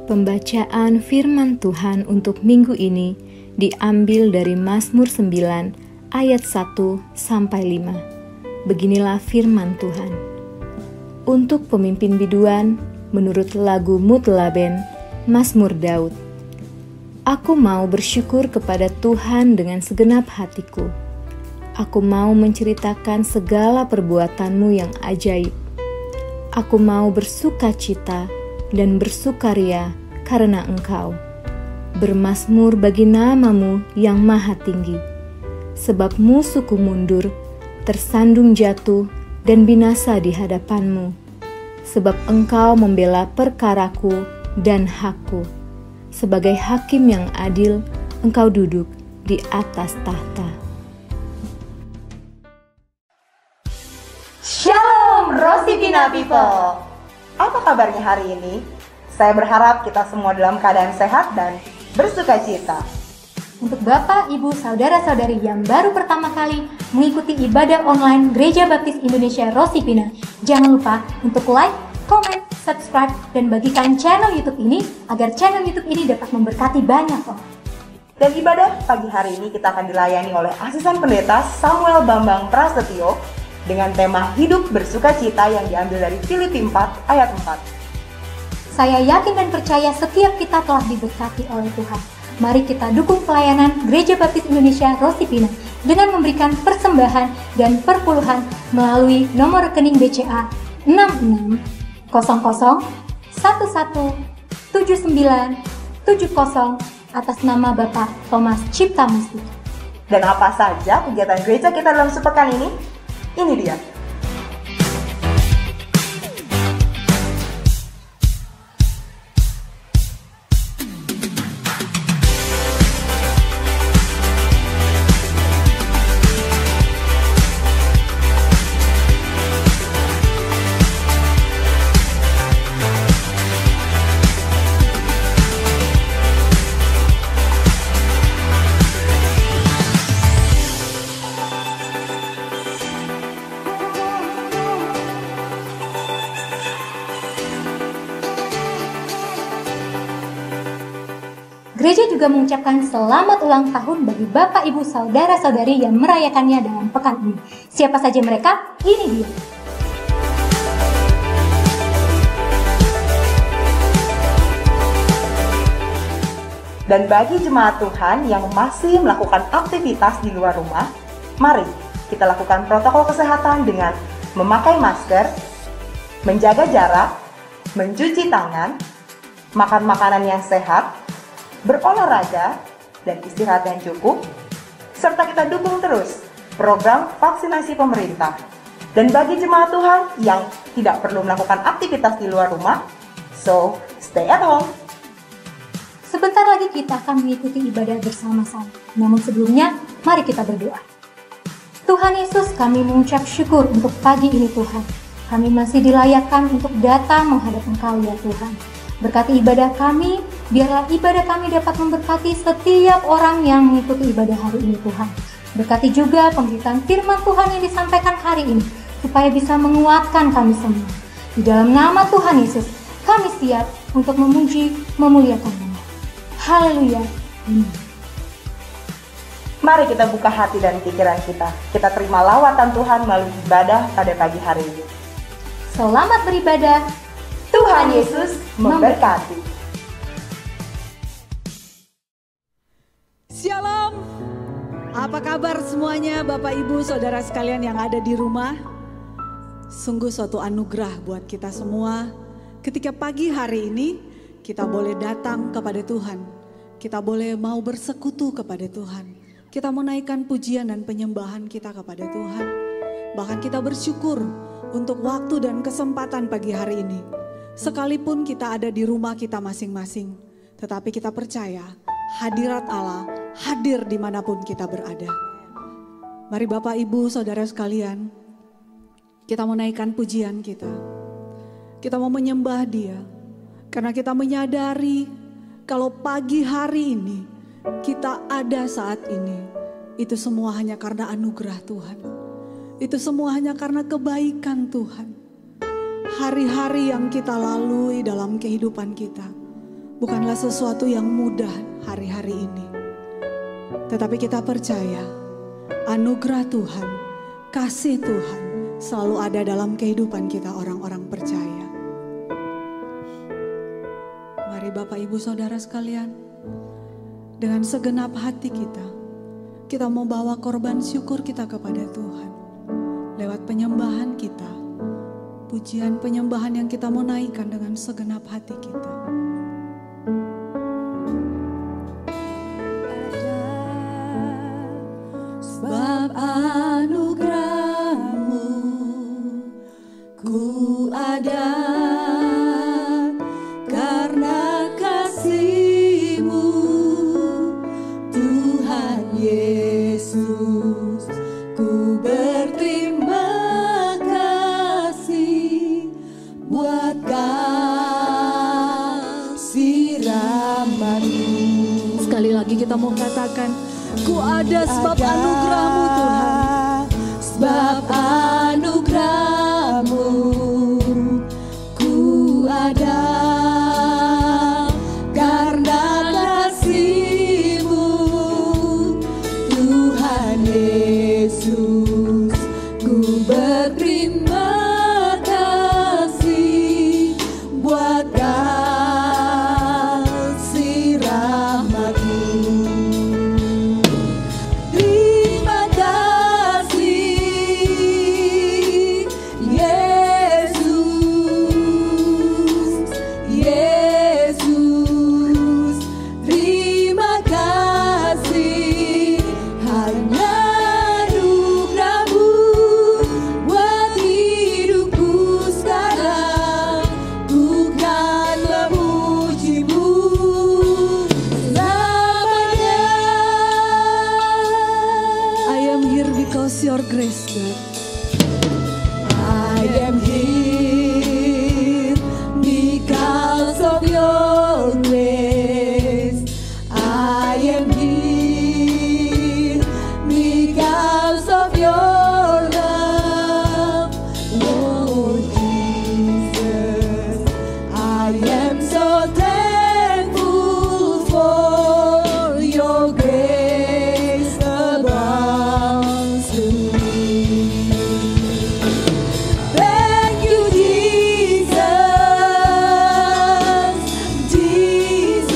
Pembacaan firman Tuhan untuk minggu ini diambil dari Mazmur 9 ayat 1-5. Beginilah firman Tuhan. Untuk pemimpin biduan, menurut lagu Mutlaben, Mazmur Daud. Aku mau bersyukur kepada Tuhan dengan segenap hatiku. Aku mau menceritakan segala perbuatan-Mu yang ajaib. Aku mau bersukacita dan bersukaria karena Engkau. Bermazmur bagi nama-Mu yang maha tinggi. Sebab musuhku mundur, tersandung jatuh, dan binasa di hadapan-Mu. Sebab Engkau membela perkaraku dan hakku. Sebagai hakim yang adil, Engkau duduk di atas tahta. Shalom Rosipina people. Apa kabarnya hari ini? Saya berharap kita semua dalam keadaan sehat dan bersukacita. Untuk Bapak, Ibu, Saudara-saudari yang baru pertama kali mengikuti ibadah online Gereja Baptis Indonesia Rosipina, jangan lupa untuk like, komen, subscribe, dan bagikan channel YouTube ini agar channel YouTube ini dapat memberkati banyak orang. Dan ibadah pagi hari ini kita akan dilayani oleh Asisten Pendeta Samuel Bambang Prasetyo dengan tema Hidup Bersukacita yang diambil dari Filipi 4 ayat 4. Saya yakin dan percaya setiap kita telah diberkati oleh Tuhan. Mari kita dukung pelayanan Gereja Baptis Indonesia Rosipina dengan memberikan persembahan dan perpuluhan melalui nomor rekening BCA 6600117970 atas nama Bapak Thomas Cipta Musti. Dan apa saja kegiatan gereja kita dalam sepekan ini? Ini dia. Gereja juga mengucapkan selamat ulang tahun bagi Bapak, Ibu, Saudara-saudari yang merayakannya dalam pekan ini. Siapa saja mereka? Ini dia. Dan bagi jemaat Tuhan yang masih melakukan aktivitas di luar rumah, mari kita lakukan protokol kesehatan dengan memakai masker, menjaga jarak, mencuci tangan, makan makanan yang sehat, berolahraga, dan istirahat yang cukup, serta kita dukung terus program vaksinasi pemerintah. Dan bagi jemaat Tuhan yang tidak perlu melakukan aktivitas di luar rumah, so stay at home. Sebentar lagi kita akan mengikuti ibadah bersama-sama. Namun sebelumnya, mari kita berdoa. Tuhan Yesus, kami mengucap syukur untuk pagi ini Tuhan. Kami masih dilayakkan untuk datang menghadap Engkau ya Tuhan. Berkati ibadah kami, biarlah ibadah kami dapat memberkati setiap orang yang mengikuti ibadah hari ini Tuhan. Berkati juga pemberitaan firman Tuhan yang disampaikan hari ini, supaya bisa menguatkan kami semua. Di dalam nama Tuhan Yesus, kami siap untuk memuji, memuliakan Nama. Haleluya. Mari kita buka hati dan pikiran kita. Kita terima lawatan Tuhan melalui ibadah pada pagi hari ini. Selamat beribadah. Tuhan Yesus memberkati. Shalom. Apa kabar semuanya Bapak Ibu Saudara sekalian yang ada di rumah? Sungguh suatu anugerah buat kita semua ketika pagi hari ini kita boleh datang kepada Tuhan. Kita boleh mau bersekutu kepada Tuhan. Kita menaikkan pujian dan penyembahan kita kepada Tuhan. Bahkan kita bersyukur untuk waktu dan kesempatan pagi hari ini. Sekalipun kita ada di rumah kita masing-masing, tetapi kita percaya hadirat Allah hadir dimanapun kita berada. Mari Bapak Ibu Saudara sekalian, kita menaikkan pujian kita. Kita mau menyembah Dia, karena kita menyadari kalau pagi hari ini kita ada saat ini, itu semua hanya karena anugerah Tuhan. Itu semua hanya karena kebaikan Tuhan. Hari-hari yang kita lalui dalam kehidupan kita bukanlah sesuatu yang mudah hari-hari ini. Tetapi kita percaya anugerah Tuhan, kasih Tuhan selalu ada dalam kehidupan kita orang-orang percaya. Mari Bapak Ibu Saudara sekalian, dengan segenap hati kita mau bawa korban syukur kita kepada Tuhan. Lewat penyembahan kita, pujian penyembahan yang kita mau naikkan dengan segenap hati kita. Sebab anugerah-Mu ku ada, karena kasih-Mu Tuhan Yesus, ku berterima kasih buat kasih rahmat-Mu. Sekali lagi kita mau katakan, ku ada sebab anugerah-Mu Tuhan. Sebab anugerah-Mu ku ada, karena kasih-Mu Tuhan Yesus, ku berterima kasih buat kasih rahmat-Mu. Terima kasih Yesus, Yesus. Terima kasih, hanya anugerah-Mu buat hidupku sekarang. Ku kan memuji-Mu selamanya. I am here because your grace, God. I am here because of your grace. I am here because of your love, Lord Jesus. I am so thankful for your grace abounds to me. Thank you, Jesus, Jesus.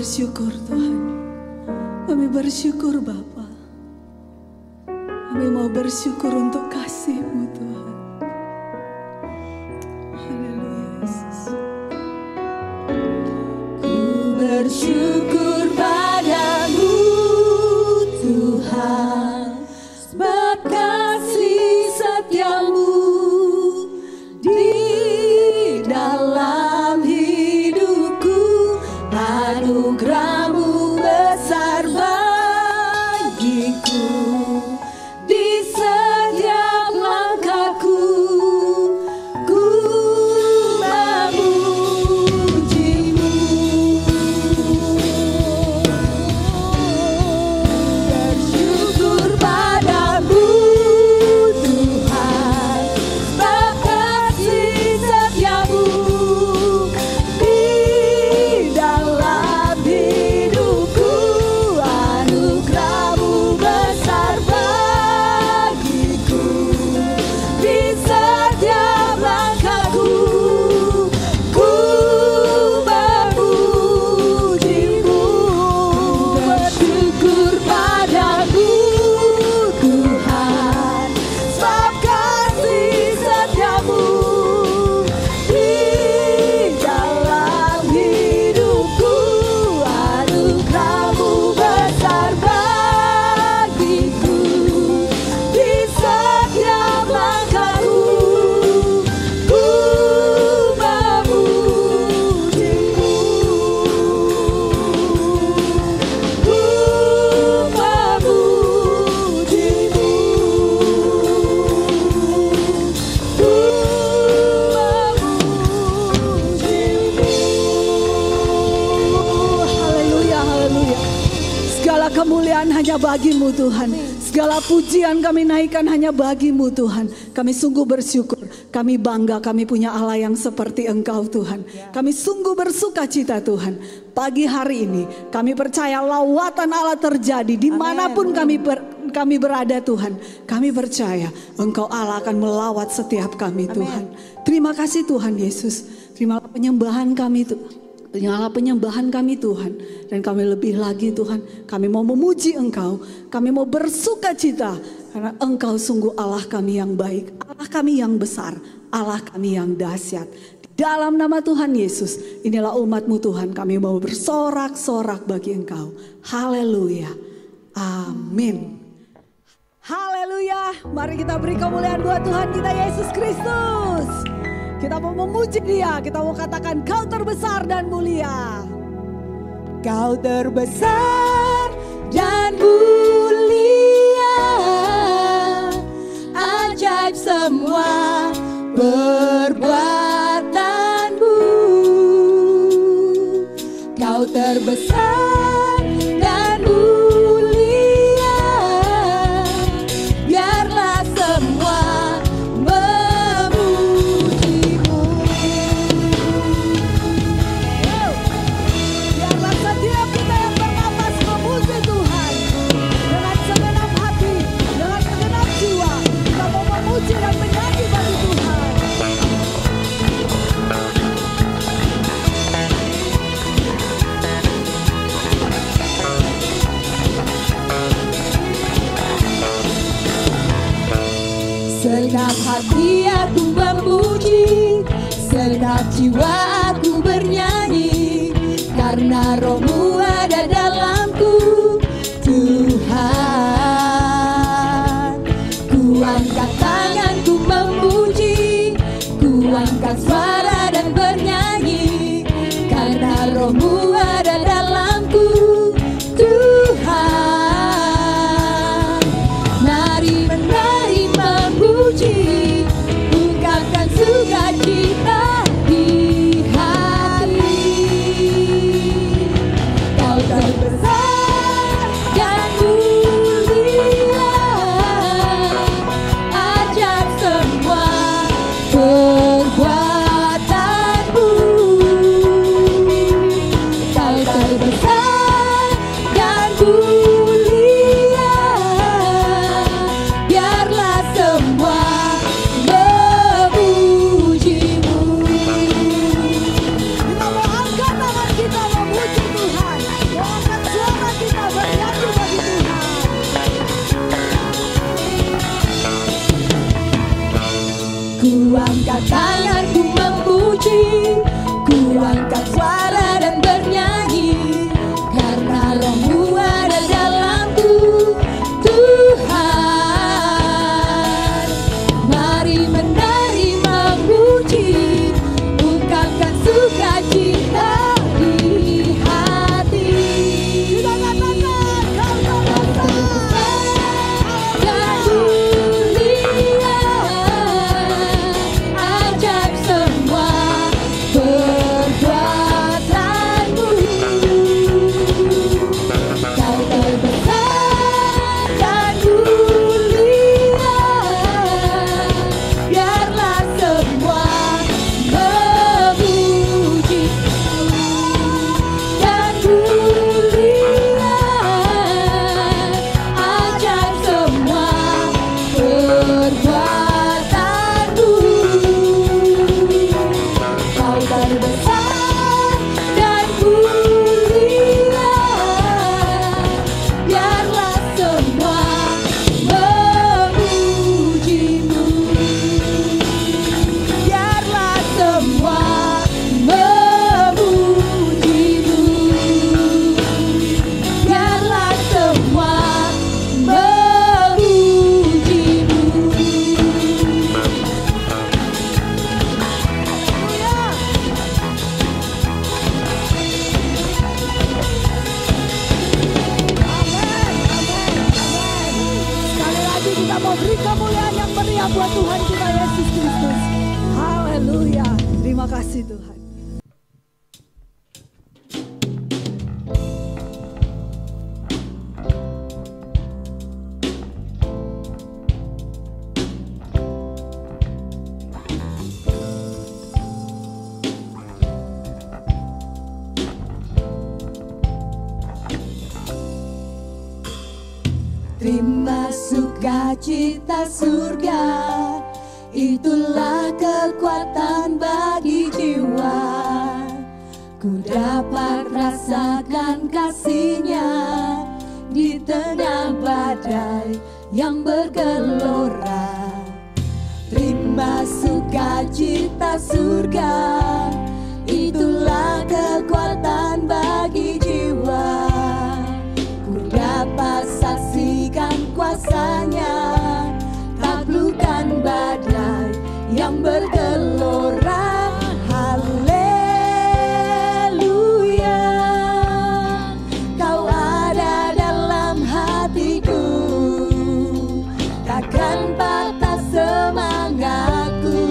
bersyukur Tuhan. Kami bersyukur Bapa. Kami mau bersyukur untuk kasih-Mu Tuhan. Haleluya Yesus. Ku bersyukur padamu Tuhan, sebab kasih setiamu di dalam hidupku, anugerah-Mu besar bagiku, di setiap langkahku ku memuji-Mu. Bersyukur padamu Tuhan, sebab kasih setiamu di dalam hidupku, anugerah-Mu besar bagiku, di setiap langkahku ku memuji-Mu. Bersyukur padamu Tuhan, sebab kasih setiamu di dalam hidupku, anugerah-Mu besar bagiku, di setiap langkahku ku memuji-Mu. Ku memuji-Mu. Ku memuji-Mu. Haleluya, haleluya. Segala kemuliaan hanya bagi-Mu Tuhan. Segala pujian kami naikkan hanya bagi-Mu Tuhan. Kami sungguh bersyukur. Kami bangga kami punya Allah yang seperti Engkau Tuhan. Kami sungguh bersuka cita Tuhan. Pagi hari ini kami percaya lawatan Allah terjadi dimanapun kami berada Tuhan. Kami percaya Engkau Allah akan melawat setiap kami Tuhan. Terima kasih Tuhan Yesus. Terimalah penyembahan kami Tuhan. Terimalah penyembahan kami Tuhan. Dan kami lebih lagi Tuhan, kami mau memuji Engkau. Kami mau bersuka cita. Karena Engkau sungguh Allah kami yang baik. Allah kami yang besar. Allah kami yang dahsyat. Dalam nama Tuhan Yesus, inilah umat-Mu Tuhan. Kami mau bersorak-sorak bagi Engkau. Haleluya. Amin. Haleluya. Mari kita beri kemuliaan buat Tuhan kita Yesus Kristus. Kita mau memuji Dia. Kita mau katakan Kau terbesar dan mulia. Kau terbesar dan mulia, ajaib semua perbuatanmu. Kau terbesar dan mulia, biarlah semua memuji-Mu. Biarlah setiap kita yang bernapas memuji Tuhan dengan segenap hati, dengan segenap jiwa. Kita mau memuji dan menyanyi bagi Tuhan. Segenap hati aku memuji, segenap jiwa aku bernyanyi, karena Roh-Mu ada dalamku, Tuhan. Ku angkat tanganku memuji, ku angkat suara dan bernyanyi, karena Roh-Mu ada dalamku, Tuhan. Mari memuji, ungkapkan sukacita di hati. Ku angkat tangan, ku memuji, ku angkat suara dan bernyanyi, karena Roh-Mu ada dalamku, Tuhan. Mari menerima puji, ungkapkan sukacita di hati. Kita katakan Kau terbesar dan mulia, ajaib semua perbuatanmu. Kau terbesar dan mulia, biarlah semua memuji-Mu. Dan mulia, ajaib semua perbuatanmu. Kau terbesar dan mulia, biarlah semua memuji-Mu. Biarlah semua memuji-Mu. Biarlah semua Sekali lagi kita mau beri kemuliaan yang meriah buat Tuhan kita Yesus Kristus. Haleluya. Terima kasih Tuhan. Terima sukacita surga, itulah kekuatan bagi jiwa. Ku dapat rasakan kasih-Nya di tengah badai yang bergelora. Terima sukacita surga, itulah kekuatan bagi jiwa. Ku dapat saksikan kuasa-Nya, taklukkan badai yang bergelora. Haleluya, Kau ada dalam hatiku, takkan patah semangatku,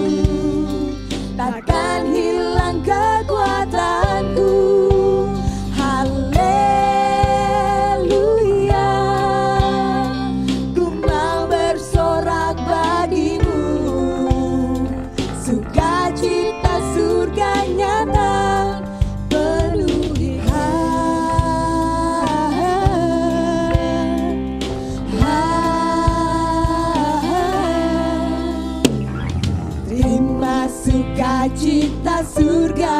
takkan hilang kekuatanku. Haleluya, ku mau bersorak bagimu, sukacita surga nyata penuhi Terima sukacita surga,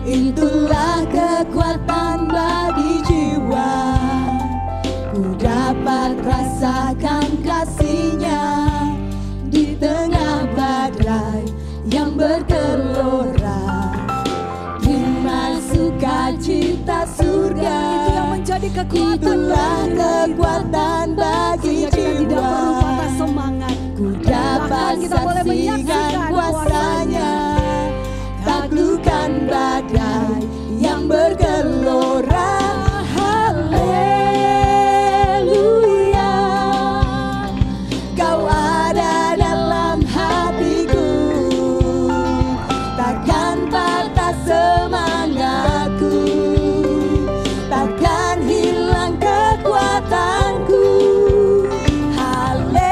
itulah kekuatan bagi jiwa. Ku dapat rasakan kasih-Nya di tengah badai yang bergelora. Terima sukacita surga, Itu yang menjadi kekuatan itulah kekuatan bagi sehingga kita tidak perlu jiwa. patah semangat. Ku dapat Bahkan kita boleh saksikan menyaksikan kuasa-Nya, taklukkan badai yang bergelora. Haleluya, Kau ada dalam hatiku, takkan patah semangatku, takkan hilang kekuatanku. Haleluya,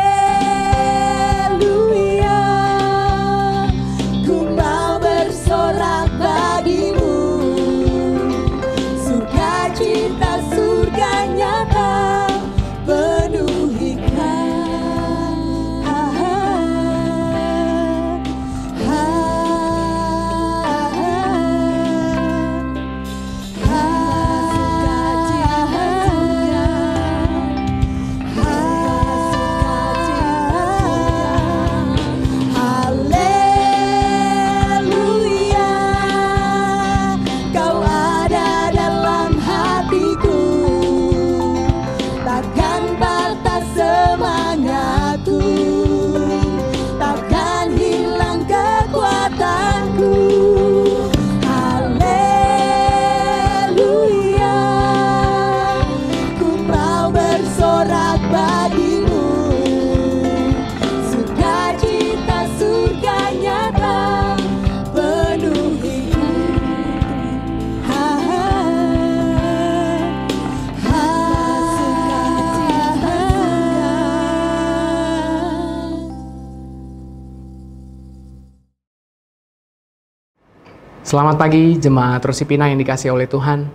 Selamat pagi jemaat Rosipina yang dikasihi oleh Tuhan.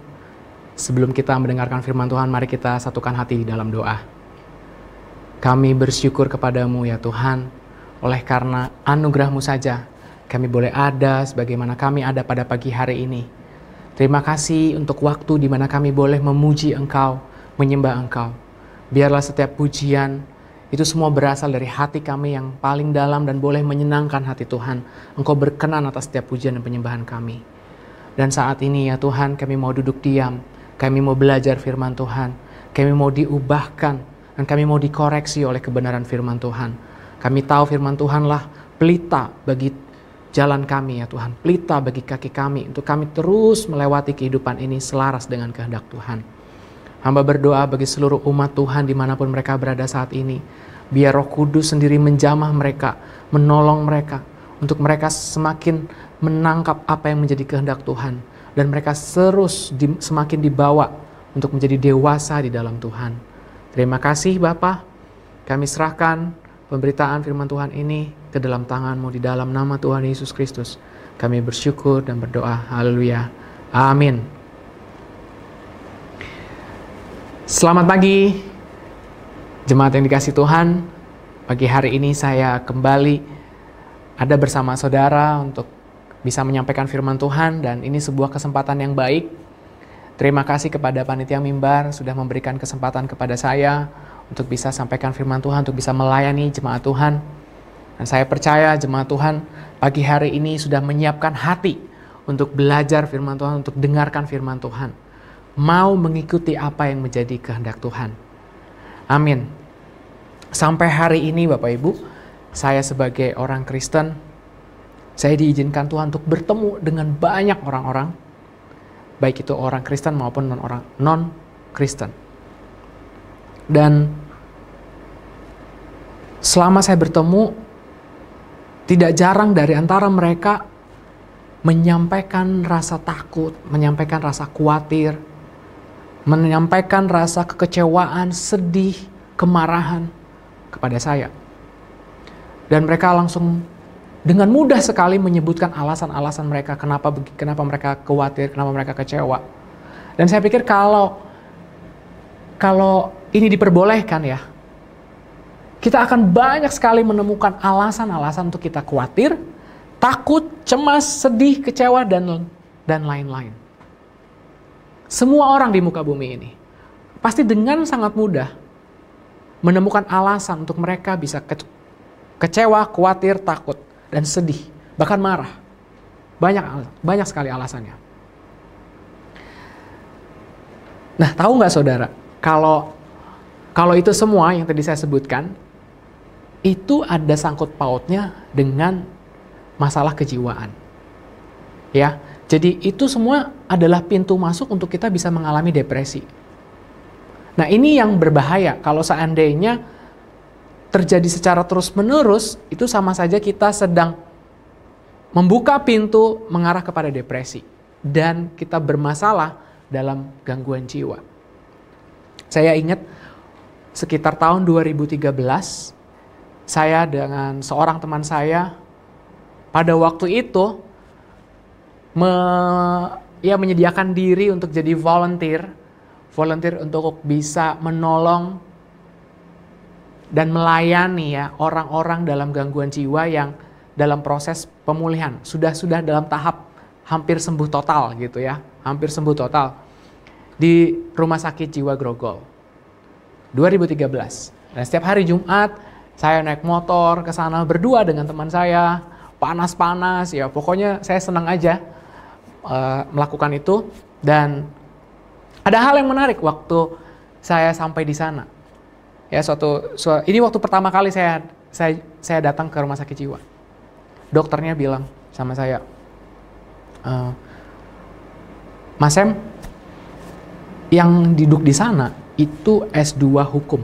Sebelum kita mendengarkan firman Tuhan, mari kita satukan hati di dalam doa. Kami bersyukur kepadamu ya Tuhan, oleh karena anugerah-Mu saja kami boleh ada sebagaimana kami ada pada pagi hari ini. Terima kasih untuk waktu di mana kami boleh memuji Engkau, menyembah Engkau. Biarlah setiap pujian itu semua berasal dari hati kami yang paling dalam dan boleh menyenangkan hati Tuhan. Engkau berkenan atas setiap pujian dan penyembahan kami. Dan saat ini ya Tuhan, kami mau duduk diam. Kami mau belajar firman Tuhan. Kami mau diubahkan dan kami mau dikoreksi oleh kebenaran firman Tuhan. Kami tahu firman Tuhanlah pelita bagi jalan kami ya Tuhan. Pelita bagi kaki kami untuk kami terus melewati kehidupan ini selaras dengan kehendak Tuhan. Hamba berdoa bagi seluruh umat Tuhan dimanapun mereka berada saat ini. Biar Roh Kudus sendiri menjamah mereka, menolong mereka. Untuk mereka semakin menangkap apa yang menjadi kehendak Tuhan. Dan mereka semakin dibawa untuk menjadi dewasa di dalam Tuhan. Terima kasih Bapa. Kami serahkan pemberitaan firman Tuhan ini ke dalam tangan-Mu di dalam nama Tuhan Yesus Kristus. Kami bersyukur dan berdoa. Haleluya. Amin. Selamat pagi, jemaat yang dikasihi Tuhan. Pagi hari ini saya kembali ada bersama saudara untuk bisa menyampaikan firman Tuhan dan ini sebuah kesempatan yang baik. Terima kasih kepada panitia mimbar sudah memberikan kesempatan kepada saya untuk bisa sampaikan firman Tuhan, untuk bisa melayani jemaat Tuhan. Dan saya percaya jemaat Tuhan pagi hari ini sudah menyiapkan hati untuk belajar firman Tuhan, untuk dengarkan firman Tuhan. Mau mengikuti apa yang menjadi kehendak Tuhan. Amin. Sampai hari ini Bapak Ibu, saya sebagai orang Kristen, saya diizinkan Tuhan untuk bertemu dengan banyak orang-orang, baik itu orang Kristen maupun non-Kristen. Dan selama saya bertemu, tidak jarang dari antara mereka menyampaikan rasa takut, menyampaikan rasa khawatir, menyampaikan rasa kekecewaan, sedih, kemarahan kepada saya. Dan mereka langsung dengan mudah sekali menyebutkan alasan-alasan mereka kenapa mereka khawatir, kenapa mereka kecewa. Dan saya pikir kalau ini diperbolehkan ya, kita akan banyak sekali menemukan alasan-alasan untuk kita khawatir, takut, cemas, sedih, kecewa, dan lain-lain. Semua orang di muka bumi ini pasti dengan sangat mudah menemukan alasan untuk mereka bisa kecewa, khawatir, takut, dan sedih, bahkan marah. Banyak sekali alasannya. Nah, tahu nggak saudara, kalau itu semua yang tadi saya sebutkan, itu ada sangkut pautnya dengan masalah kejiwaan. Ya, jadi itu semua adalah pintu masuk untuk kita bisa mengalami depresi. Nah, ini yang berbahaya kalau seandainya terjadi secara terus-menerus, itu sama saja kita sedang membuka pintu mengarah kepada depresi dan kita bermasalah dalam gangguan jiwa. Saya ingat sekitar tahun 2013, saya dengan seorang teman saya pada waktu itu menyediakan diri untuk jadi volunteer untuk bisa menolong dan melayani ya orang-orang dalam gangguan jiwa yang dalam proses pemulihan sudah dalam tahap hampir sembuh total gitu ya, hampir sembuh total di Rumah Sakit Jiwa Grogol 2013. Dan setiap hari Jumat saya naik motor ke sana berdua dengan teman saya, panas-panas ya, pokoknya saya senang aja melakukan itu. Dan ada hal yang menarik waktu saya sampai di sana. Ya, ini waktu pertama kali saya datang ke Rumah Sakit Jiwa. Dokternya bilang sama saya, Mas Sem, yang duduk di sana itu S2 hukum.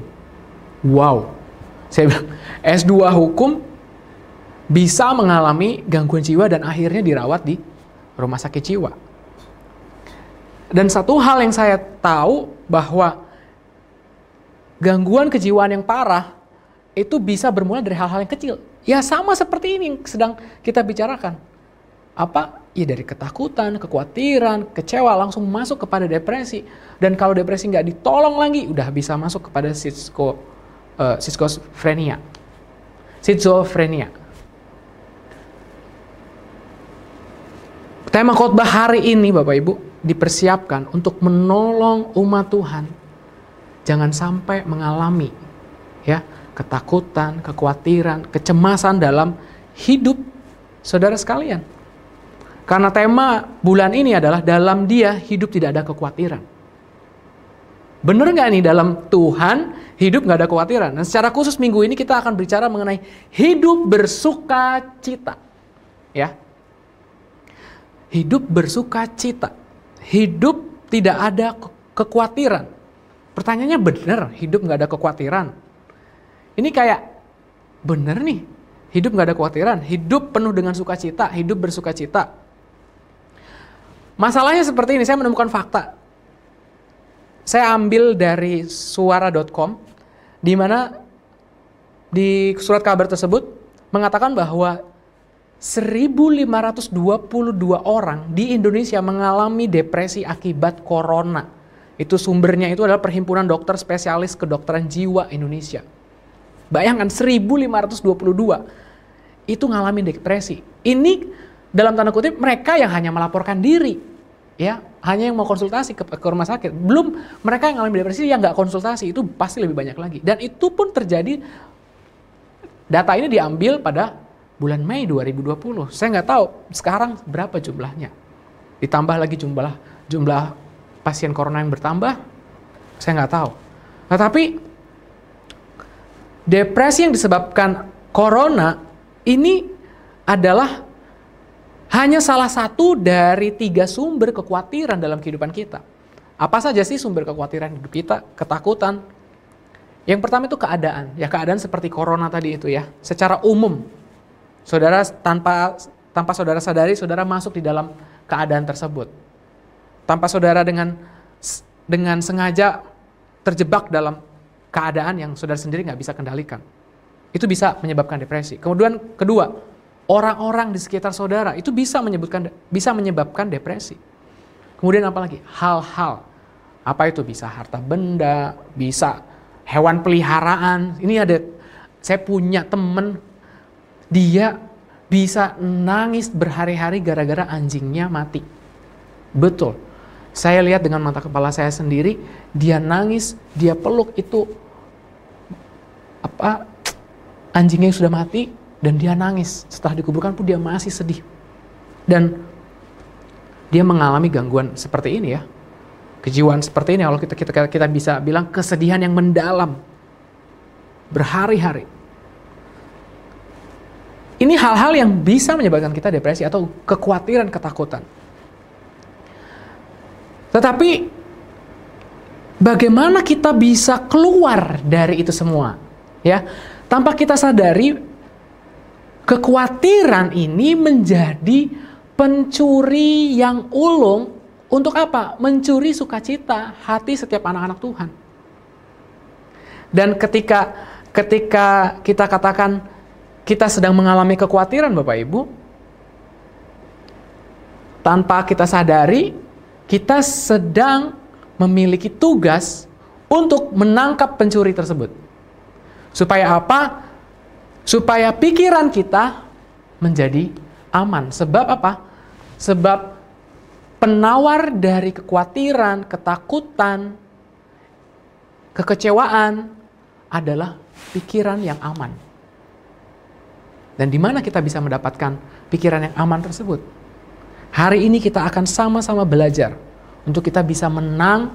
Wow, saya bilang S2 hukum bisa mengalami gangguan jiwa dan akhirnya dirawat di Rumah Sakit Jiwa. Dan satu hal yang saya tahu bahwa gangguan kejiwaan yang parah itu bisa bermula dari hal-hal yang kecil. Ya sama seperti ini yang sedang kita bicarakan. Ya dari ketakutan, kekhawatiran, kecewa langsung masuk kepada depresi. Dan kalau depresi nggak ditolong lagi, udah bisa masuk kepada schizofrenia. Tema khotbah hari ini Bapak Ibu dipersiapkan untuk menolong umat Tuhan jangan sampai mengalami ketakutan, kekhawatiran, kecemasan dalam hidup saudara sekalian. Karena tema bulan ini adalah dalam Dia hidup tidak ada kekhawatiran. Bener nggak nih, dalam Tuhan hidup nggak ada kekhawatiran? Dan secara khusus minggu ini kita akan bicara mengenai hidup bersuka cita. Ya, hidup bersuka cita. Hidup tidak ada kekhawatiran. Pertanyaannya, bener hidup nggak ada kekhawatiran? Ini kayak bener nih, hidup nggak ada kekhawatiran, hidup penuh dengan sukacita, hidup bersuka cita. Masalahnya seperti ini, saya menemukan fakta. Saya ambil dari suara.com, di mana di surat kabar tersebut mengatakan bahwa 1.522 orang di Indonesia mengalami depresi akibat corona. Itu sumbernya itu adalah Perhimpunan Dokter Spesialis Kedokteran Jiwa Indonesia. Bayangkan 1.522 itu ngalamin depresi. Ini dalam tanda kutip mereka yang hanya melaporkan diri, ya, hanya yang mau konsultasi ke rumah sakit. Belum mereka yang ngalamin depresi yang nggak konsultasi, itu pasti lebih banyak lagi. Dan itu pun terjadi, data ini diambil pada bulan Mei 2020. Saya nggak tahu sekarang berapa jumlahnya. Ditambah lagi jumlah pasien corona yang bertambah, saya nggak tahu. Nah, tapi depresi yang disebabkan corona ini adalah hanya salah satu dari 3 sumber kekhawatiran dalam kehidupan kita. Apa saja sih sumber kekhawatiran hidup kita? Ketakutan. Yang pertama itu keadaan. Ya, keadaan seperti corona tadi itu ya. Secara umum, saudara tanpa saudara sadari, saudara masuk di dalam keadaan tersebut. Tanpa saudara dengan sengaja terjebak dalam keadaan yang saudara sendiri nggak bisa kendalikan. Itu bisa menyebabkan depresi. Kemudian kedua, orang-orang di sekitar saudara itu bisa menyebabkan depresi. Kemudian apa lagi? Hal-hal. Apa itu? Bisa harta benda, bisa hewan peliharaan. Ini saya punya temen, dia bisa nangis berhari-hari gara-gara anjingnya mati. Betul. Saya lihat dengan mata kepala saya sendiri, dia nangis, dia peluk itu anjingnya yang sudah mati. Dan dia nangis, setelah dikuburkan pun dia masih sedih. Dan dia mengalami gangguan seperti ini ya. Kejiwaan seperti ini, kalau kita bisa bilang kesedihan yang mendalam. Berhari-hari. Ini hal-hal yang bisa menyebabkan kita depresi atau kekhawatiran, ketakutan. Tetapi bagaimana kita bisa keluar dari itu semua? Ya, tanpa kita sadari, kekhawatiran ini menjadi pencuri yang ulung untuk apa? Mencuri sukacita hati setiap anak-anak Tuhan. Dan ketika kita katakan kita sedang mengalami kekhawatiran Bapak Ibu, tanpa kita sadari, kita sedang memiliki tugas untuk menangkap pencuri tersebut. Supaya apa? Supaya pikiran kita menjadi aman. Sebab apa? Sebab penawar dari kekhawatiran, ketakutan, kekecewaan adalah pikiran yang aman. Dan di mana kita bisa mendapatkan pikiran yang aman tersebut? Hari ini kita akan sama-sama belajar untuk kita bisa menang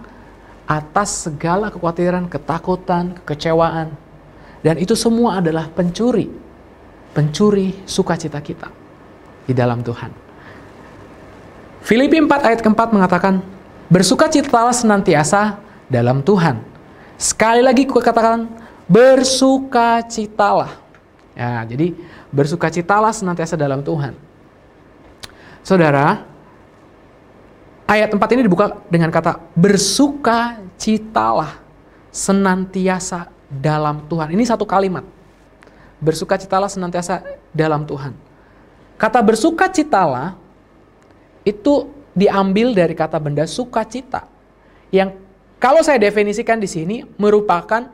atas segala kekhawatiran, ketakutan, kekecewaan. Dan itu semua adalah pencuri sukacita kita di dalam Tuhan. Filipi 4 ayat keempat mengatakan, bersukacitalah senantiasa dalam Tuhan. Sekali lagi kukatakan, bersukacitalah. Ya, jadi bersukacitalah senantiasa dalam Tuhan. Saudara, ayat 4 ini dibuka dengan kata bersukacitalah senantiasa dalam Tuhan. Ini satu kalimat. Bersukacitalah senantiasa dalam Tuhan. Kata bersukacitalah itu diambil dari kata benda sukacita. Yang kalau saya definisikan di sini merupakan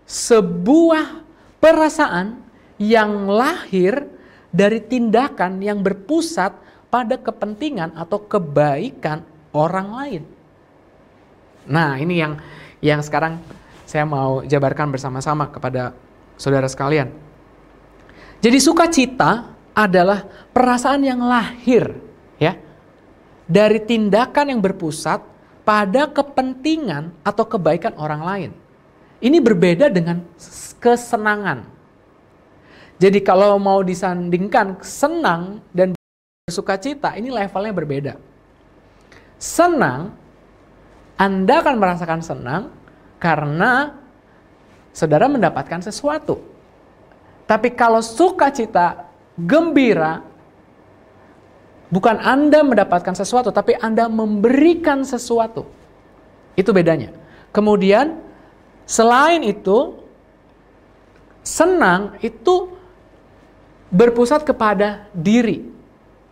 sebuah perasaan yang lahir dari tindakan yang berpusat pada kepentingan atau kebaikan orang lain. Nah, ini yang sekarang saya mau jabarkan bersama-sama kepada saudara sekalian. Jadi sukacita adalah perasaan yang lahir ya dari tindakan yang berpusat pada kepentingan atau kebaikan orang lain. Ini berbeda dengan kesenangan. Jadi kalau mau disandingkan senang dan bersukacita, ini levelnya berbeda. Senang, Anda akan merasakan senang karena saudara mendapatkan sesuatu. Tapi kalau sukacita, gembira, bukan Anda mendapatkan sesuatu, tapi Anda memberikan sesuatu. Itu bedanya. Kemudian, selain itu, senang itu berpusat kepada diri.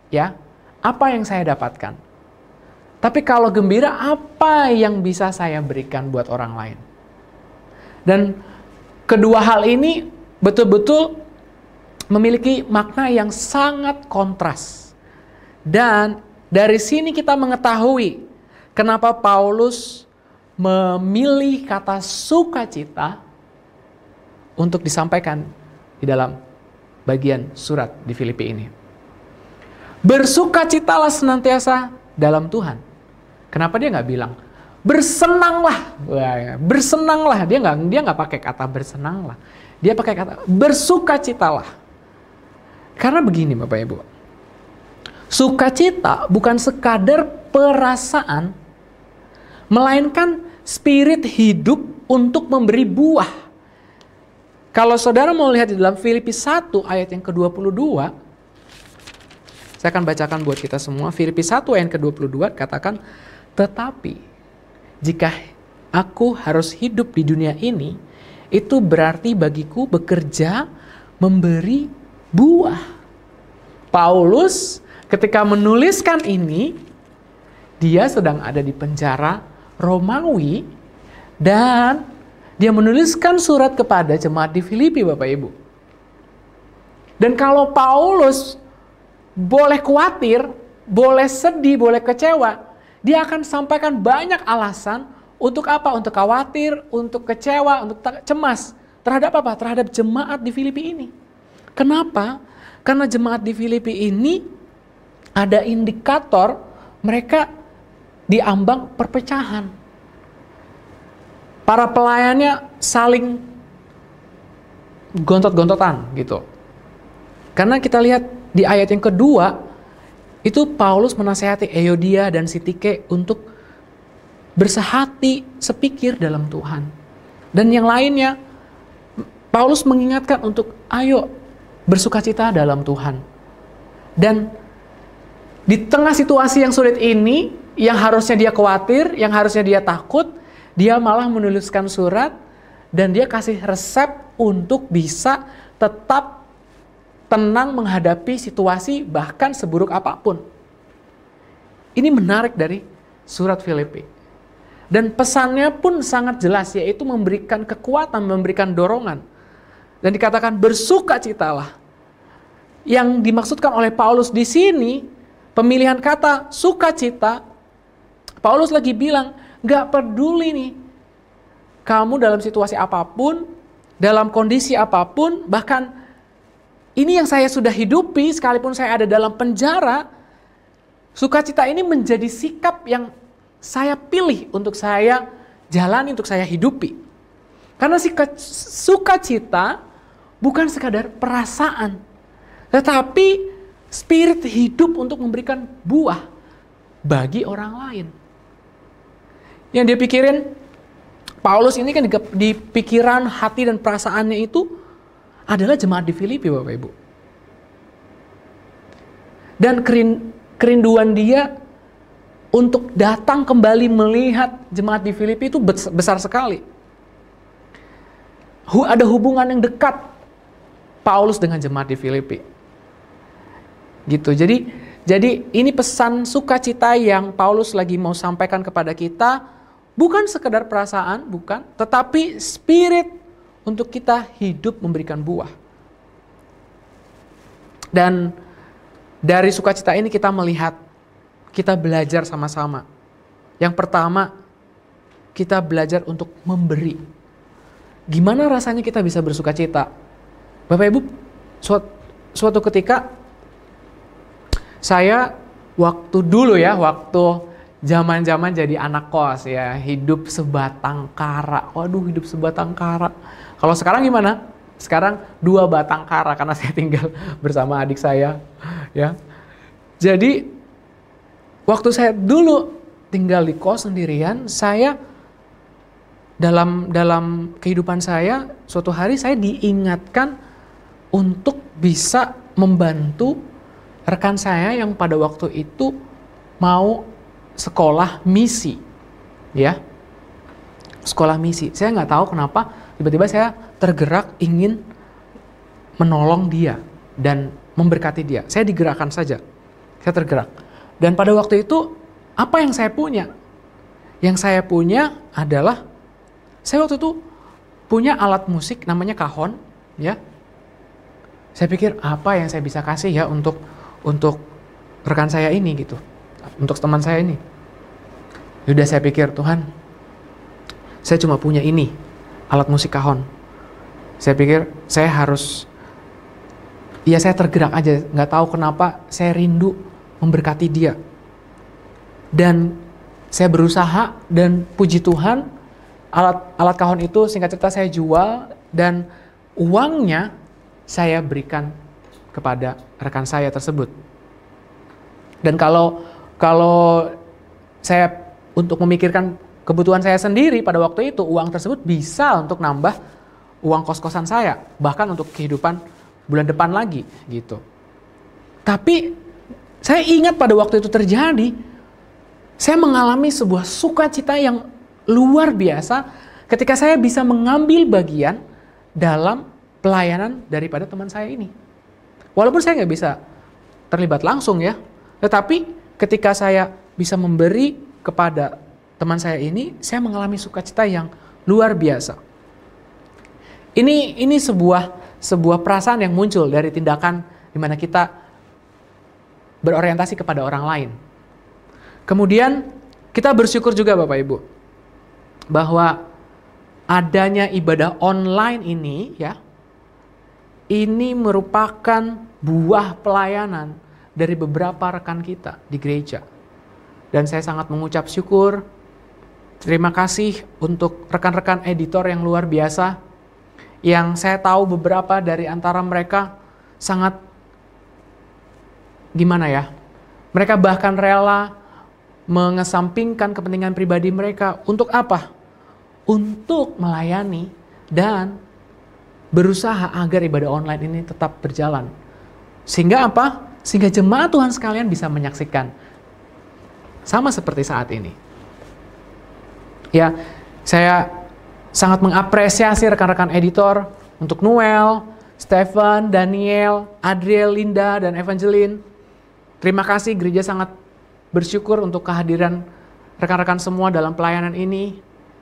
Ya, apa yang saya dapatkan. Tapi kalau gembira, apa yang bisa saya berikan buat orang lain? Dan kedua hal ini betul-betul memiliki makna yang sangat kontras. Dan dari sini kita mengetahui kenapa Paulus memilih kata sukacita untuk disampaikan di dalam bagian surat di Filipi ini. Bersukacitalah senantiasa dalam Tuhan. Kenapa dia nggak bilang bersenanglah? Bersenanglah. Dia nggak pakai kata bersenanglah. Dia pakai kata bersukacitalah. Karena begini Bapak Ibu. Sukacita bukan sekadar perasaan, melainkan spirit hidup untuk memberi buah. Kalau saudara mau lihat di dalam Filipi 1 ayat yang ke-22, saya akan bacakan buat kita semua. Filipi 1 ayat ke-22 katakan, tetapi jika aku harus hidup di dunia ini, itu berarti bagiku bekerja memberi buah. Paulus ketika menuliskan ini, dia sedang ada di penjara Romawi dan dia menuliskan surat kepada jemaat di Filipi, Bapak Ibu. Dan kalau Paulus boleh khawatir, boleh sedih, boleh kecewa, dia akan sampaikan banyak alasan untuk apa? Untuk khawatir, untuk kecewa, untuk cemas. Terhadap apa? Terhadap jemaat di Filipi ini. Kenapa? Karena jemaat di Filipi ini ada indikator mereka diambang perpecahan. Para pelayannya saling gontot-gontotan gitu. Karena kita lihat di ayat yang kedua, itu Paulus menasihati Euodia dan Sintike untuk bersehati sepikir dalam Tuhan. Dan yang lainnya, Paulus mengingatkan untuk ayo bersukacita dalam Tuhan. Dan di tengah situasi yang sulit ini, yang harusnya dia khawatir, yang harusnya dia takut, dia malah menuliskan surat dan dia kasih resep untuk bisa tetap tenang menghadapi situasi bahkan seburuk apapun. Ini menarik dari surat Filipi. Dan pesannya pun sangat jelas, yaitu memberikan kekuatan, memberikan dorongan. Dan dikatakan bersukacitalah. Yang dimaksudkan oleh Paulus di sini, pemilihan kata sukacita, Paulus lagi bilang, gak peduli nih, kamu dalam situasi apapun, dalam kondisi apapun, bahkan ini yang saya sudah hidupi, sekalipun saya ada dalam penjara, sukacita ini menjadi sikap yang saya pilih untuk saya jalani, untuk saya hidupi. Karena sukacita bukan sekadar perasaan, tetapi spirit hidup untuk memberikan buah bagi orang lain. Yang dia pikirin, Paulus ini kan di pikiran, hati dan perasaannya itu adalah jemaat di Filipi, Bapak Ibu. Dan kerinduan dia untuk datang kembali melihat jemaat di Filipi itu besar sekali. Ada hubungan yang dekat Paulus dengan jemaat di Filipi. Gitu. Jadi Jadi ini pesan sukacita yang Paulus lagi mau sampaikan kepada kita, bukan sekedar perasaan, bukan, tetapi spirit untuk kita hidup memberikan buah. Dan dari sukacita ini kita melihat, kita belajar sama-sama. Yang pertama, kita belajar untuk memberi. Gimana rasanya kita bisa bersukacita? Bapak Ibu, suatu ketika saya waktu zaman-zaman jadi anak kos ya, hidup sebatang kara. Waduh, hidup sebatang kara. Kalau sekarang gimana? Sekarang 2 batang kara karena saya tinggal bersama adik saya ya. Jadi waktu saya dulu tinggal di kos sendirian, saya dalam kehidupan saya, suatu hari saya diingatkan untuk bisa membantu rekan saya yang pada waktu itu mau sekolah misi, ya, sekolah misi. Saya nggak tahu kenapa tiba-tiba saya tergerak ingin menolong dia dan memberkati dia. Saya digerakkan saja, saya tergerak. Dan pada waktu itu apa yang saya punya? Yang saya punya adalah saya waktu itu punya alat musik namanya kahon, ya. Saya pikir apa yang saya bisa kasih ya untuk rekan saya ini gitu, untuk teman saya ini. Udah saya pikir, Tuhan, saya cuma punya ini, alat musik kahon. Saya pikir saya harus, ya saya tergerak aja, nggak tahu kenapa saya rindu memberkati dia. Dan saya berusaha dan puji Tuhan, alat kahon itu singkat cerita saya jual dan uangnya saya berikan kepada rekan saya tersebut. Dan kalau saya untuk memikirkan kebutuhan saya sendiri pada waktu itu, uang tersebut bisa untuk nambah uang kos-kosan saya, bahkan untuk kehidupan bulan depan lagi gitu. Tapi saya ingat pada waktu itu terjadi, saya mengalami sebuah sukacita yang luar biasa ketika saya bisa mengambil bagian dalam pelayanan daripada teman saya ini. Walaupun saya nggak bisa terlibat langsung ya, tetapi ketika saya bisa memberi kepada teman saya ini, saya mengalami sukacita yang luar biasa. Ini sebuah perasaan yang muncul dari tindakan di mana kita berorientasi kepada orang lain. Kemudian kita bersyukur juga Bapak Ibu bahwa adanya ibadah online ini ya, ini merupakan buah pelayanan dari beberapa rekan kita di gereja. Dan saya sangat mengucap syukur, terima kasih untuk rekan-rekan editor yang luar biasa, yang saya tahu beberapa dari antara mereka sangat, gimana ya, mereka bahkan rela mengesampingkan kepentingan pribadi mereka. Untuk apa? Untuk melayani dan berusaha agar ibadah online ini tetap berjalan. Sehingga apa? Sehingga jemaat Tuhan sekalian bisa menyaksikan. Sama seperti saat ini. Ya, saya sangat mengapresiasi rekan-rekan editor untuk Noel, Stephen, Daniel, Adriel, Linda, dan Evangeline. Terima kasih, gereja sangat bersyukur untuk kehadiran rekan-rekan semua dalam pelayanan ini.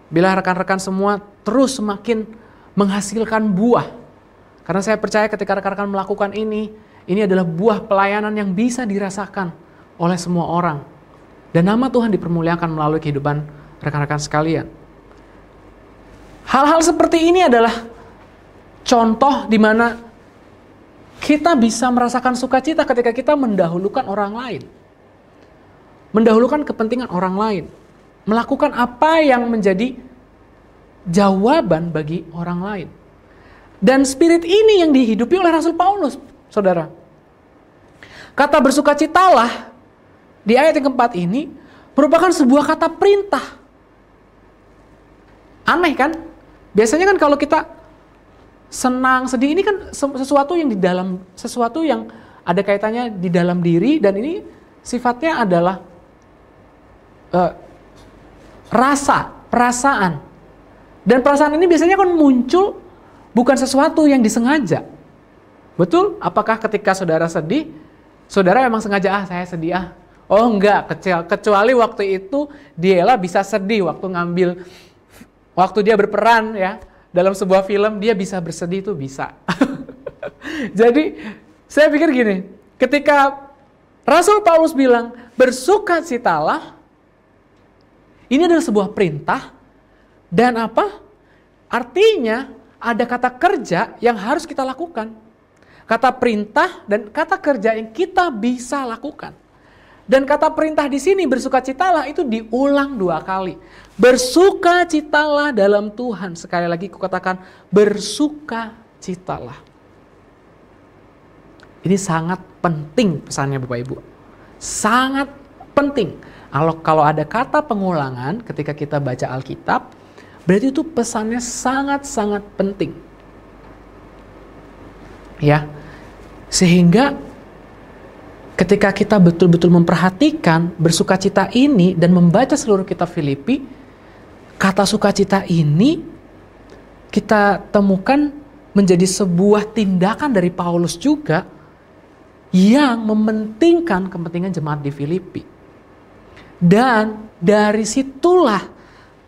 Bila rekan-rekan semua terus semakin menghasilkan buah. Karena saya percaya ketika rekan-rekan melakukan ini adalah buah pelayanan yang bisa dirasakan oleh semua orang. Dan nama Tuhan dipermuliakan melalui kehidupan rekan-rekan sekalian. Hal-hal seperti ini adalah contoh di mana kita bisa merasakan sukacita ketika kita mendahulukan orang lain. Mendahulukan kepentingan orang lain. Melakukan apa yang menjadi jawaban bagi orang lain. Dan spirit ini yang dihidupi oleh Rasul Paulus, saudara. Kata bersukacitalah di ayat yang keempat ini merupakan sebuah kata perintah. Aneh kan? Biasanya kan kalau kita senang, sedih, ini kan sesuatu yang di dalam, sesuatu yang ada kaitannya di dalam diri, dan ini sifatnya adalah rasa, perasaan. Dan perasaan ini biasanya kan muncul bukan sesuatu yang disengaja. Betul? Apakah ketika saudara sedih, saudara emang sengaja, saya sedih Oh enggak, kecuali waktu itu Diela bisa sedih waktu dia berperan ya dalam sebuah film, dia bisa bersedih itu bisa. Jadi saya pikir gini, ketika Rasul Paulus bilang bersukacitalah, ini adalah sebuah perintah dan apa? Artinya ada kata kerja yang harus kita lakukan. Kata perintah dan kata kerja yang kita bisa lakukan. Dan kata perintah di sini bersukacitalah itu diulang 2 kali. Bersukacitalah dalam Tuhan. Sekali lagi kukatakan bersukacitalah. Ini sangat penting pesannya Bapak Ibu. Sangat penting. Kalau ada kata pengulangan ketika kita baca Alkitab, berarti itu pesannya sangat-sangat penting. Ya. Sehingga ketika kita betul-betul memperhatikan bersukacita ini dan membaca seluruh kitab Filipi, kata sukacita ini kita temukan menjadi sebuah tindakan dari Paulus juga yang mementingkan kepentingan jemaat di Filipi. Dan dari situlah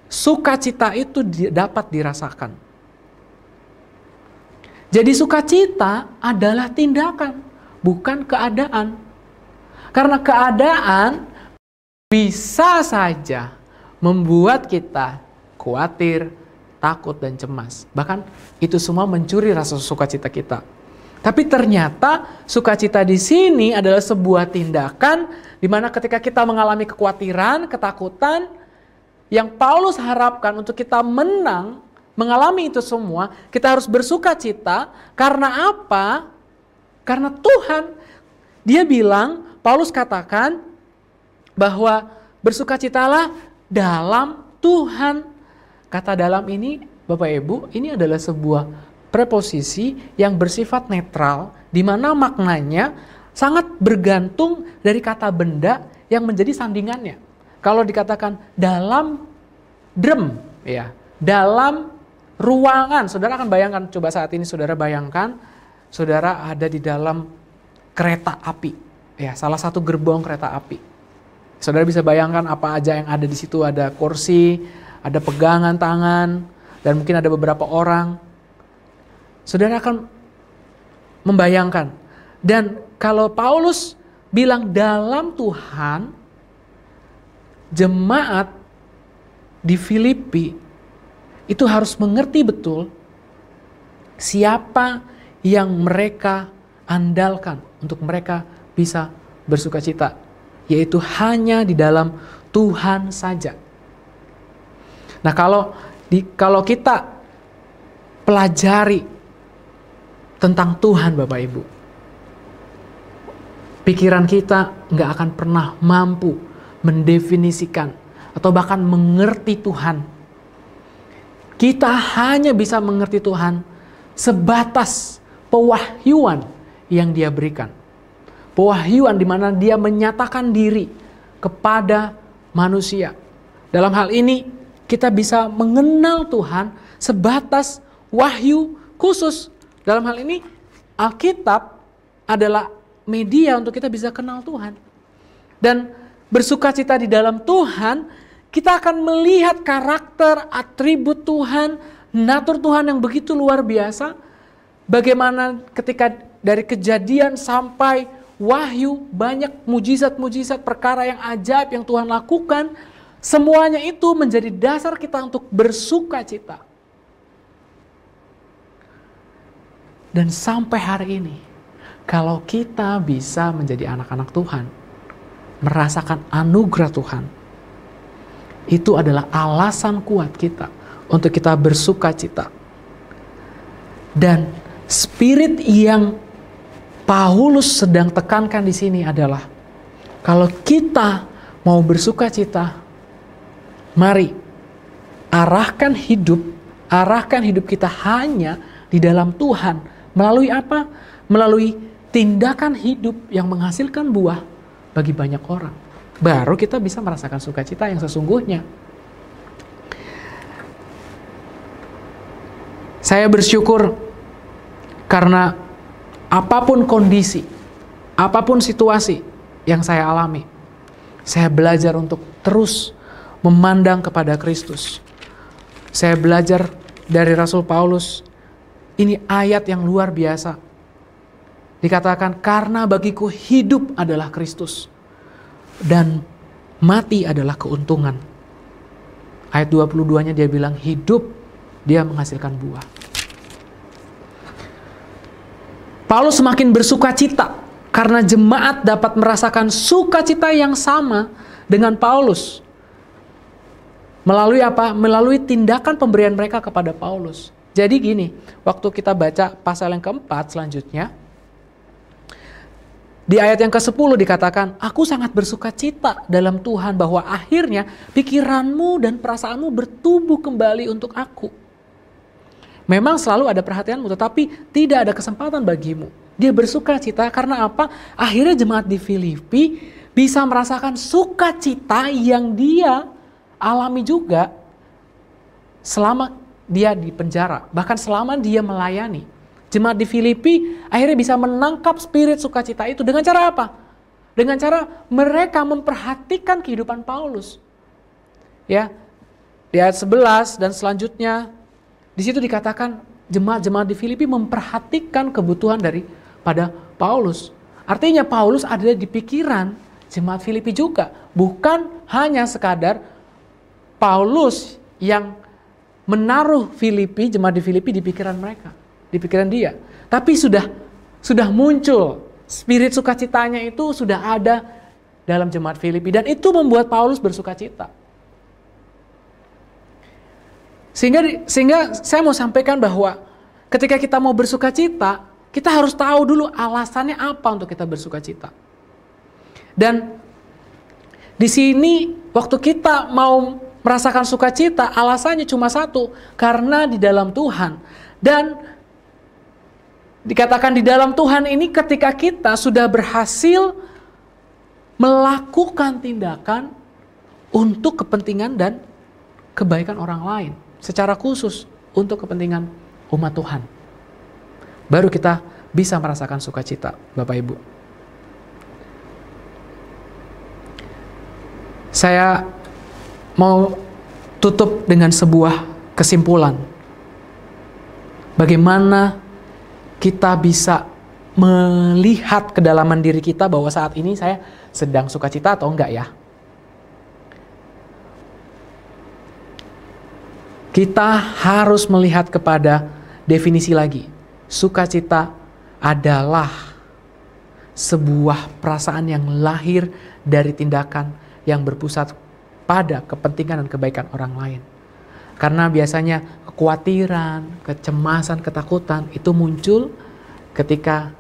sukacita itu dapat dirasakan. Jadi sukacita adalah tindakan, bukan keadaan. Karena keadaan bisa saja membuat kita khawatir, takut, dan cemas. Bahkan itu semua mencuri rasa sukacita kita. Tapi ternyata sukacita di sini adalah sebuah tindakan di mana ketika kita mengalami kekhawatiran, ketakutan, yang Paulus harapkan untuk kita mengalami itu semua, kita harus bersukacita. Karena apa? Karena Tuhan. Dia bilang, Paulus katakan bahwa bersukacitalah dalam Tuhan. Kata dalam ini, Bapak Ibu, ini adalah sebuah preposisi yang bersifat netral, di mana maknanya sangat bergantung dari kata benda yang menjadi sandingannya. Kalau dikatakan dalam drum, ya, dalam ruangan, saudara akan bayangkan, coba saat ini saudara bayangkan, saudara ada di dalam kereta api, ya, salah satu gerbong kereta api. Saudara bisa bayangkan apa aja yang ada di situ, ada kursi, ada pegangan tangan, dan mungkin ada beberapa orang. Saudara akan membayangkan. Dan kalau Paulus bilang dalam Tuhan, jemaat di Filipi itu harus mengerti betul siapa yang mereka andalkan untuk mereka bisa bersukacita, yaitu hanya di dalam Tuhan saja. Nah, kalau kita pelajari tentang Tuhan, Bapak Ibu, pikiran kita nggak akan pernah mampu mendefinisikan atau bahkan mengerti Tuhan. Kita hanya bisa mengerti Tuhan sebatas pewahyuan yang Dia berikan. Pewahyuan di mana Dia menyatakan diri kepada manusia. Dalam hal ini kita bisa mengenal Tuhan sebatas wahyu khusus. Dalam hal ini Alkitab adalah media untuk kita bisa kenal Tuhan. Dan bersukacita di dalam Tuhan, kita akan melihat karakter, atribut Tuhan, natur Tuhan yang begitu luar biasa. Bagaimana ketika dari Kejadian sampai Wahyu, banyak mujizat-mujizat, perkara yang ajaib yang Tuhan lakukan. Semuanya itu menjadi dasar kita untuk bersukacita. Dan sampai hari ini, kalau kita bisa menjadi anak-anak Tuhan, merasakan anugerah Tuhan, itu adalah alasan kuat kita untuk kita bersukacita. Dan spirit yang Paulus sedang tekankan di sini adalah, kalau kita mau bersukacita, mari arahkan hidup kita hanya di dalam Tuhan. Melalui apa? Melalui tindakan hidup yang menghasilkan buah bagi banyak orang. Baru kita bisa merasakan sukacita yang sesungguhnya. Saya bersyukur karena apapun kondisi, apapun situasi yang saya alami, saya belajar untuk terus memandang kepada Kristus. Saya belajar dari Rasul Paulus, ini ayat yang luar biasa. Dikatakan, karena bagiku hidup adalah Kristus dan mati adalah keuntungan. Ayat 22-nya dia bilang, hidup dia menghasilkan buah. Paulus semakin bersuka cita karena jemaat dapat merasakan sukacita yang sama dengan Paulus. Melalui apa? Melalui tindakan pemberian mereka kepada Paulus. Jadi gini, waktu kita baca pasal yang keempat selanjutnya, di ayat yang ke-10 dikatakan, aku sangat bersuka cita dalam Tuhan bahwa akhirnya pikiranmu dan perasaanmu bertumbuh kembali untuk aku. Memang selalu ada perhatianmu, tetapi tidak ada kesempatan bagimu. Dia bersuka cita karena apa? Akhirnya jemaat di Filipi bisa merasakan sukacita yang dia alami juga selama dia di penjara, bahkan selama dia melayani. Jemaat di Filipi akhirnya bisa menangkap spirit sukacita itu dengan cara apa? Dengan cara mereka memperhatikan kehidupan Paulus. Ya, di ayat 11 dan selanjutnya di situ dikatakan jemaat-jemaat di Filipi memperhatikan kebutuhan daripada Paulus. Artinya Paulus ada di pikiran jemaat Filipi juga, bukan hanya sekadar Paulus yang menaruh Filipi, jemaat di Filipi di pikiran mereka, di pikiran dia. Tapi sudah muncul spirit sukacitanya, itu sudah ada dalam jemaat Filipi, dan itu membuat Paulus bersukacita. Sehingga saya mau sampaikan bahwa ketika kita mau bersukacita, kita harus tahu dulu alasannya apa untuk kita bersukacita. Dan di sini waktu kita mau merasakan sukacita, alasannya cuma satu, karena di dalam Tuhan. Dan dikatakan di dalam Tuhan ini ketika kita sudah berhasil melakukan tindakan untuk kepentingan dan kebaikan orang lain, secara khusus untuk kepentingan umat Tuhan, baru kita bisa merasakan sukacita, Bapak Ibu. Saya mau tutup dengan sebuah kesimpulan. Bagaimana kita bisa melihat kedalaman diri kita bahwa saat ini saya sedang sukacita atau enggak ya? Kita harus melihat kepada definisi lagi. Sukacita adalah sebuah perasaan yang lahir dari tindakan yang berpusat pada kepentingan dan kebaikan orang lain. Karena biasanya kekhawatiran, kecemasan, ketakutan itu muncul ketika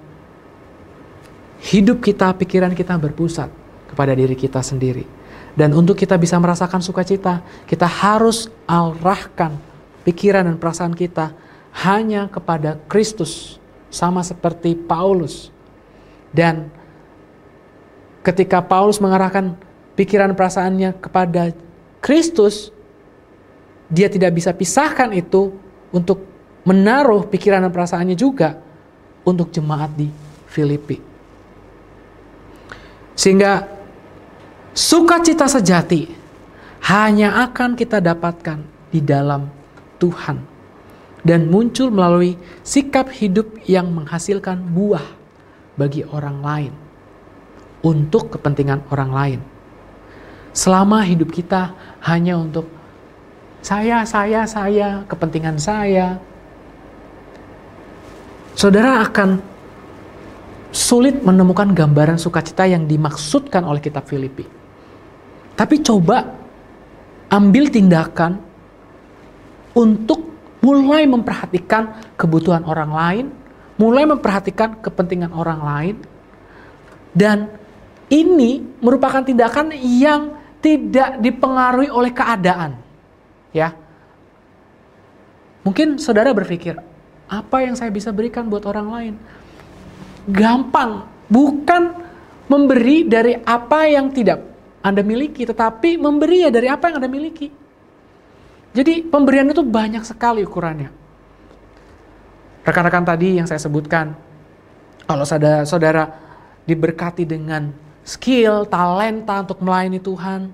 hidup kita, pikiran kita berpusat kepada diri kita sendiri. Dan untuk kita bisa merasakan sukacita, kita harus arahkan pikiran dan perasaan kita hanya kepada Kristus, sama seperti Paulus. Dan ketika Paulus mengarahkan pikiran perasaannya kepada Kristus, dia tidak bisa pisahkan itu untuk menaruh pikiran dan perasaannya juga untuk jemaat di Filipi. Sehingga sukacita sejati hanya akan kita dapatkan di dalam Tuhan dan muncul melalui sikap hidup yang menghasilkan buah bagi orang lain, untuk kepentingan orang lain. Selama hidup kita hanya untuk saya, kepentingan saya, saudara akan sulit menemukan gambaran sukacita yang dimaksudkan oleh kitab Filipi. Tapi coba ambil tindakan untuk mulai memperhatikan kebutuhan orang lain, mulai memperhatikan kepentingan orang lain, dan ini merupakan tindakan yang tidak dipengaruhi oleh keadaan. Ya, mungkin saudara berpikir, apa yang saya bisa berikan buat orang lain? Gampang, bukan memberi dari apa yang tidak Anda miliki, tetapi memberi ya dari apa yang Anda miliki. Jadi pemberian itu banyak sekali ukurannya. Rekan-rekan tadi yang saya sebutkan, kalau saudara diberkati dengan skill, talenta untuk melayani Tuhan,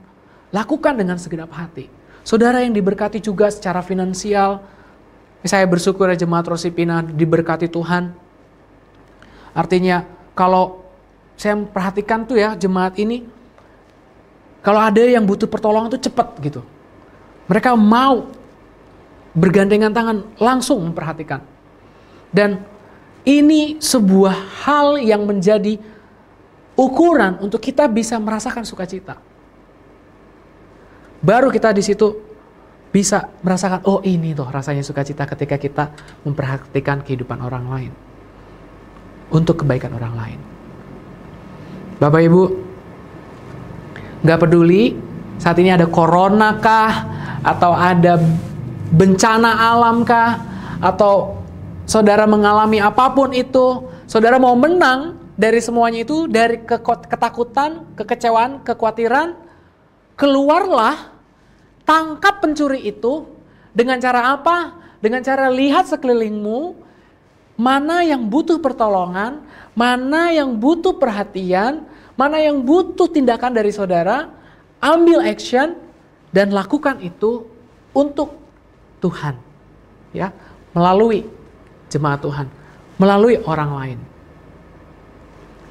lakukan dengan segenap hati. Saudara yang diberkati juga secara finansial, saya bersyukur ya jemaat Rosipina diberkati Tuhan. Artinya kalau saya perhatikan tuh ya jemaat ini, kalau ada yang butuh pertolongan tuh cepat gitu. Mereka mau bergandengan tangan langsung memperhatikan. Dan ini sebuah hal yang menjadi ukuran untuk kita bisa merasakan sukacita. Baru kita di situ bisa merasakan, oh ini tuh rasanya sukacita ketika kita memperhatikan kehidupan orang lain. Untuk kebaikan orang lain. Bapak Ibu, gak peduli saat ini ada corona kah, atau ada bencana alam kah, atau saudara mengalami apapun itu, saudara mau menang dari semuanya itu, dari ketakutan, kekecewaan, kekhawatiran, keluarlah, tangkap pencuri itu dengan cara apa? Dengan cara lihat sekelilingmu, mana yang butuh pertolongan, mana yang butuh perhatian, mana yang butuh tindakan dari saudara, ambil action dan lakukan itu untuk Tuhan. Ya, melalui jemaat Tuhan, melalui orang lain.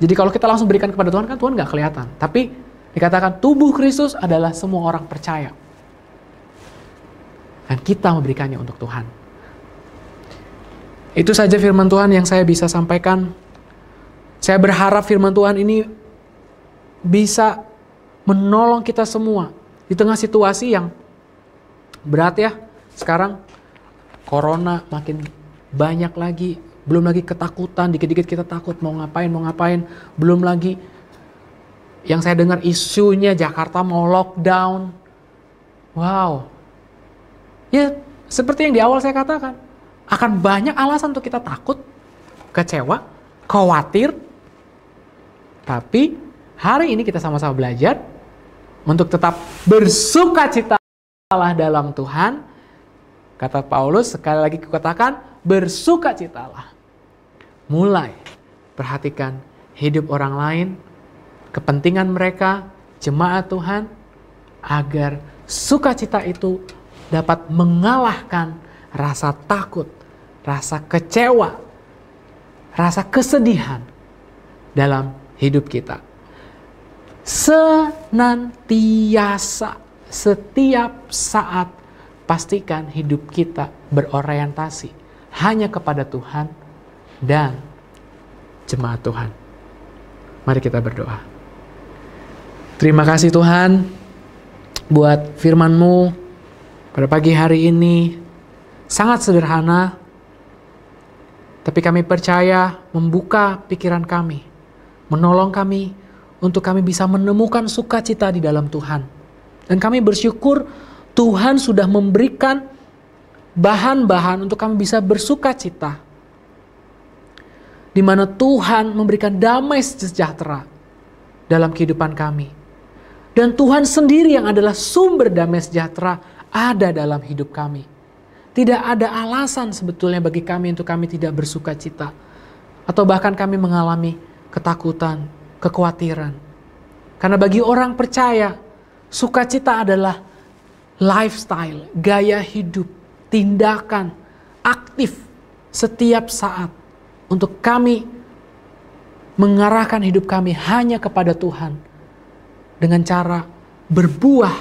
Jadi kalau kita langsung berikan kepada Tuhan, kan Tuhan gak kelihatan. Tapi dikatakan tubuh Kristus adalah semua orang percaya. Dan kita memberikannya untuk Tuhan. Itu saja firman Tuhan yang saya bisa sampaikan. Saya berharap firman Tuhan ini bisa menolong kita semua. Di tengah situasi yang berat ya. Sekarang corona makin banyak lagi. Belum lagi ketakutan, dikit-dikit kita takut mau ngapain. Belum lagi yang saya dengar isunya Jakarta mau lockdown. Wow. Ya seperti yang di awal saya katakan. Akan banyak alasan untuk kita takut, kecewa, khawatir. Tapi hari ini kita sama-sama belajar untuk tetap bersukacitalah dalam Tuhan. Kata Paulus sekali lagi kukatakan, bersukacitalah. Mulai perhatikan hidup orang lain, kepentingan mereka, jemaat Tuhan, agar sukacita itu dapat mengalahkan rasa takut, rasa kecewa, rasa kesedihan dalam hidup kita. Senantiasa, setiap saat, pastikan hidup kita berorientasi hanya kepada Tuhan dan jemaat Tuhan. Mari kita berdoa. Terima kasih Tuhan buat firman-Mu pada pagi hari ini. Sangat sederhana, tapi kami percaya membuka pikiran kami, menolong kami untuk kami bisa menemukan sukacita di dalam Tuhan. Dan kami bersyukur Tuhan sudah memberikan bahan-bahan untuk kami bisa bersukacita. Di mana Tuhan memberikan damai sejahtera dalam kehidupan kami. Dan Tuhan sendiri yang adalah sumber damai sejahtera ada dalam hidup kami. Tidak ada alasan sebetulnya bagi kami untuk kami tidak bersukacita. Atau bahkan kami mengalami ketakutan, kekhawatiran. Karena bagi orang percaya, sukacita adalah lifestyle, gaya hidup, tindakan, aktif setiap saat. Untuk kami mengarahkan hidup kami hanya kepada Tuhan. Dengan cara berbuah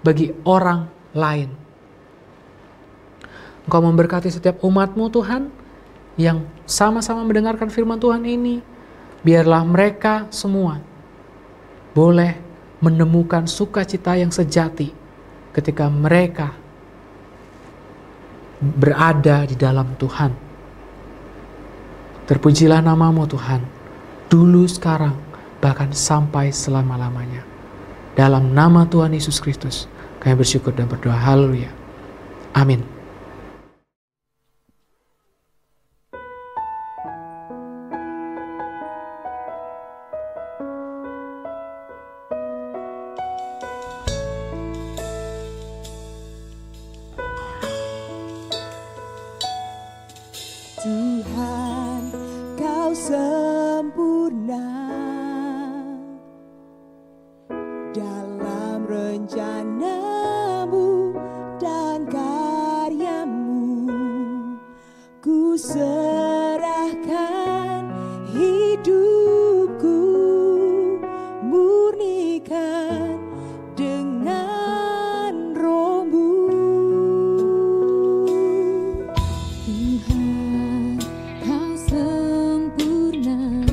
bagi orang lain. Engkau memberkati setiap umat-Mu Tuhan yang sama-sama mendengarkan firman Tuhan ini. Biarlah mereka semua boleh menemukan sukacita yang sejati ketika mereka berada di dalam Tuhan. Terpujilah nama-Mu Tuhan, dulu, sekarang, bahkan sampai selama-lamanya. Dalam nama Tuhan Yesus Kristus, kami bersyukur dan berdoa. Haleluya. Amin. Tuhan, Kau sempurna. dalam rencanamu dan karyamu. Ku serahkan hidupku, murnikan dengan roh-Mu. Tuhan, Kau sempurna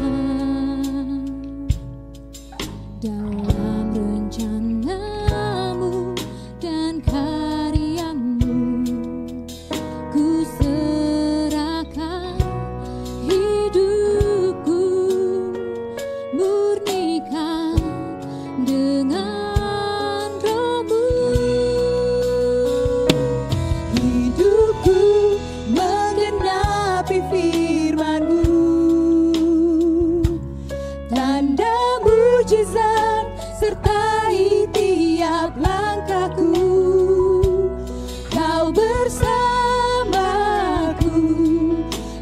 dalam rencanamu dan karyamu. Ku serahkan hidupku, murnikan dengan roh-Mu. Hidupku menggenapi firman-Mu, tanda mujizat sertai tiap langkahku. Kau bersamaku,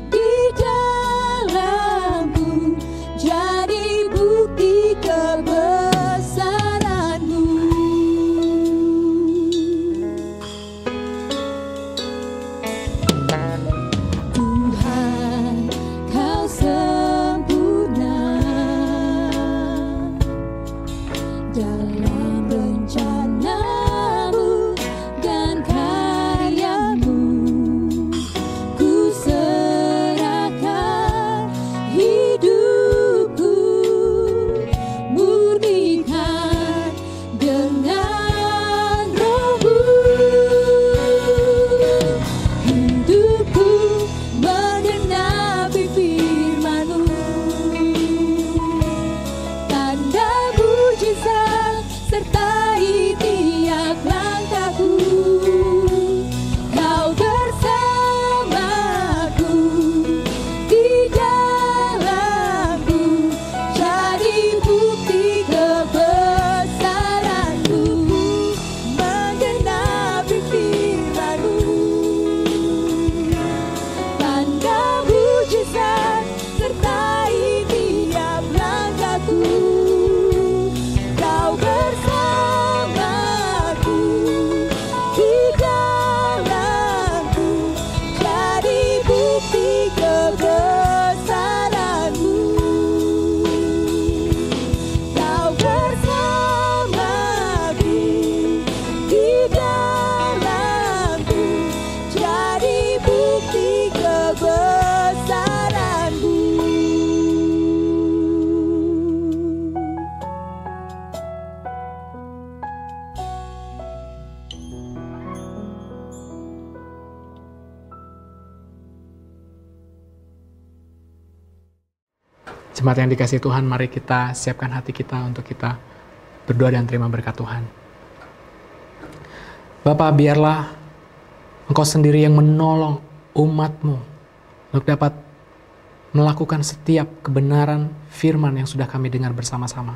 di dalamku, jadi bukti kebesaran-Mu. Tuhan, Kau sempurna dalam rencanamu dan karyamu. Ku serahkan hidupku, murnikan dengan roh-Mu. Hidupku menggenapi firman-Mu, tanda mujizat sertai tiap langkahku. Kau bersamaku, di dalamku, jadi bukti kebesaran-Mu. Menggenapi firman-Mu, tanda mujizat sertai tiap langkahku. Kau bersamaku, di dalamku, jadi bukti kebesaran-Mu. Kau bersamaku, di dalamku, jadi bukti kebesaran-Mu. Jemaat yang dikasihi Tuhan, mari kita siapkan hati kita untuk kita berdoa dan terima berkat Tuhan. Bapa, biarlah Engkau sendiri yang menolong umat-Mu untuk dapat melakukan setiap kebenaran firman yang sudah kami dengar bersama-sama.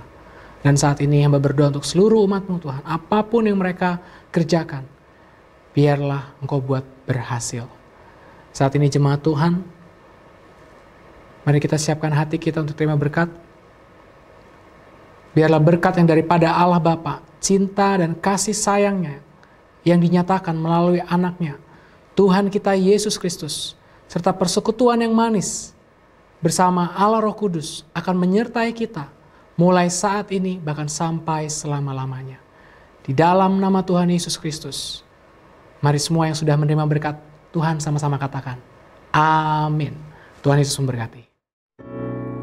Dan saat ini hamba berdoa untuk seluruh umat-Mu Tuhan, apapun yang mereka kerjakan, biarlah Engkau buat berhasil. Saat ini jemaat Tuhan, mari kita siapkan hati kita untuk terima berkat. Biarlah berkat yang daripada Allah Bapa, cinta dan kasih sayangnya yang dinyatakan melalui anaknya, Tuhan kita Yesus Kristus, serta persekutuan yang manis bersama Allah Roh Kudus akan menyertai kita mulai saat ini bahkan sampai selama-lamanya. Di dalam nama Tuhan Yesus Kristus, mari semua yang sudah menerima berkat Tuhan sama-sama katakan, amin. Tuhan Yesus memberkati. Tuhanku,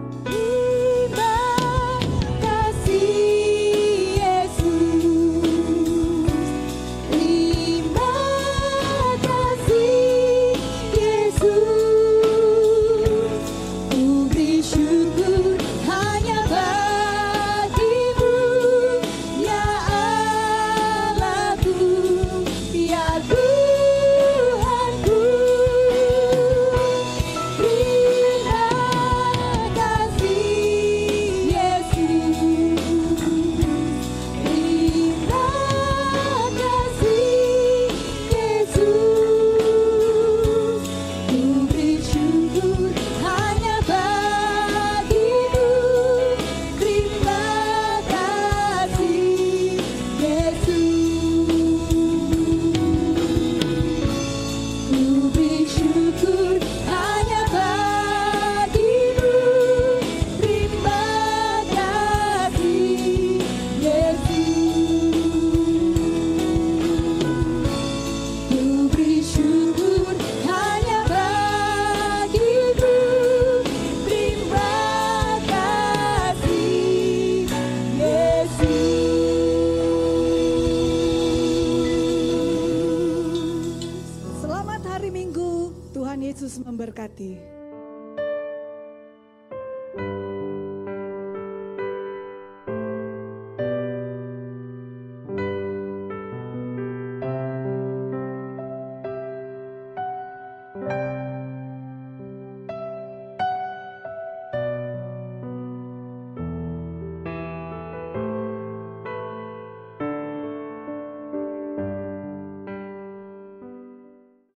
memberkati.